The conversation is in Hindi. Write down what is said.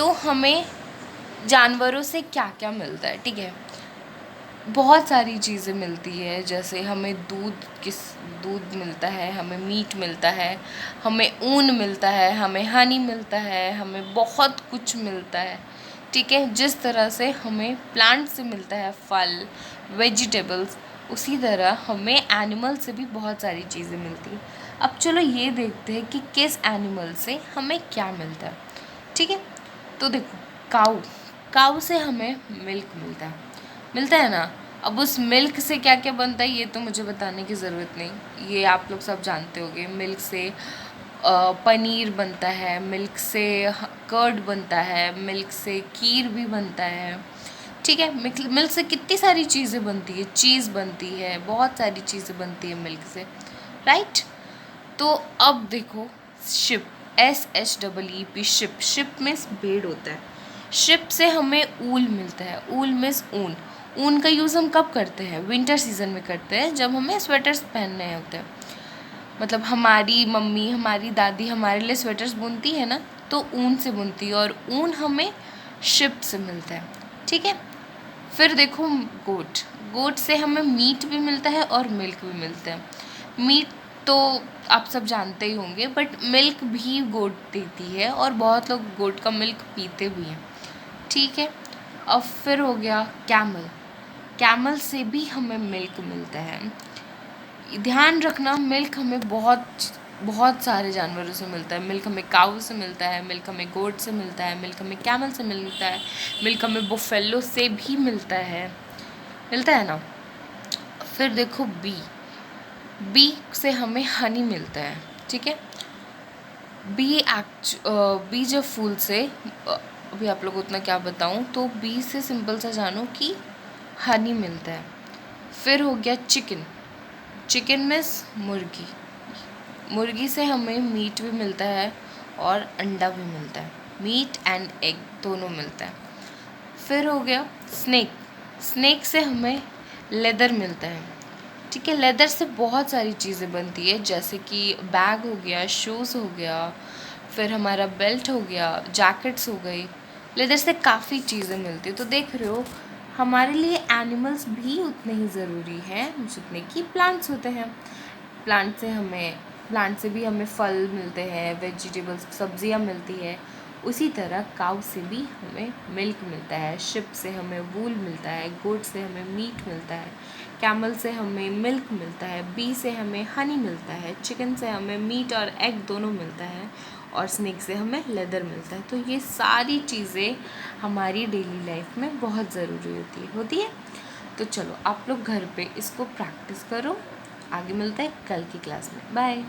तो हमें जानवरों से क्या क्या मिलता है, ठीक है। बहुत सारी चीज़ें मिलती है, जैसे हमें दूध मिलता है, हमें मीट मिलता है, हमें ऊन मिलता है, हमें हनी मिलता है, हमें बहुत कुछ मिलता है, ठीक है। जिस तरह से हमें प्लांट से मिलता है फल, वेजिटेबल्स, उसी तरह हमें एनिमल से भी बहुत सारी चीज़ें मिलती हैं। अब चलो ये देखते हैं कि किस एनिमल से हमें क्या मिलता है, ठीक है। तो देखो, काऊ से हमें मिल्क मिलता है ना। अब उस मिल्क से क्या क्या बनता है ये तो मुझे बताने की ज़रूरत नहीं, ये आप लोग सब जानते होंगे। मिल्क से पनीर बनता है, मिल्क से कर्ड बनता है, मिल्क से खीर भी बनता है, ठीक है। मिल्क से कितनी सारी चीज़ें बनती है, चीज़ बनती है, बहुत सारी चीज़ें बनती है मिल्क से, राइट। तो अब देखो, शिप, SHEEP, शिप में भेड़ होता है। शिप से हमें ऊल मिलता है। ऊल मीन्स ऊन का यूज़ हम कब करते हैं? विंटर सीजन में करते हैं, जब हमें स्वेटर्स पहनने होते हैं। मतलब हमारी मम्मी, हमारी दादी हमारे लिए स्वेटर्स बुनती है ना, तो ऊन से बुनती है, और ऊन हमें शिप से मिलता है, ठीक है। फिर देखो, गोट से हमें मीट भी मिलता है और मिल्क भी मिलता है। मीट तो आप सब जानते ही होंगे, बट मिल्क भी गोट देती है, और बहुत लोग गोट का मिल्क पीते भी हैं, ठीक है। अब फिर हो गया कैमल से भी हमें मिल्क मिलता है। ध्यान रखना, मिल्क हमें बहुत सारे जानवरों से मिलता है। मिल्क हमें काऊ से मिलता है, मिल्क हमें गोट से मिलता है, मिल्क हमें कैमल से मिलता है, मिल्क हमें बुफेलो से भी मिलता है ना। फिर देखो, बी से हमें हनी मिलता है, ठीक है। बी जब फूल से, अभी आप लोग उतना क्या बताऊँ, तो बी से सिंपल सा जानो कि हनी मिलता है। फिर हो गया चिकन मीन्स मुर्गी से हमें मीट भी मिलता है और अंडा भी मिलता है, मीट एंड एग दोनों मिलता है। फिर हो गया स्नेक से हमें लेदर मिलता है, ठीक है। लेदर से बहुत सारी चीज़ें बनती है, जैसे कि बैग हो गया, शूज़ हो गया, फिर हमारा बेल्ट हो गया, जैकेट्स हो गई। लेदर से काफ़ी चीज़ें मिलती है। तो देख रहे हो, हमारे लिए एनिमल्स भी उतने ही ज़रूरी हैं जितने कि प्लांट्स होते हैं। प्लांट से भी हमें फल मिलते हैं, वेजिटेबल्स, सब्जियां मिलती है। उसी तरह काऊ से भी हमें मिल्क मिलता है, शिप से हमें वूल मिलता है, गोट से हमें मीट मिलता है, कैमल से हमें मिल्क मिलता है, बी से हमें हनी मिलता है, चिकन से हमें मीट और एग दोनों मिलता है, और स्नेक से हमें लेदर मिलता है। तो ये सारी चीज़ें हमारी डेली लाइफ में बहुत ज़रूरी होती है। तो चलो, आप लोग घर पे इसको प्रैक्टिस करो। आगे मिलता है कल की क्लास में। बाय।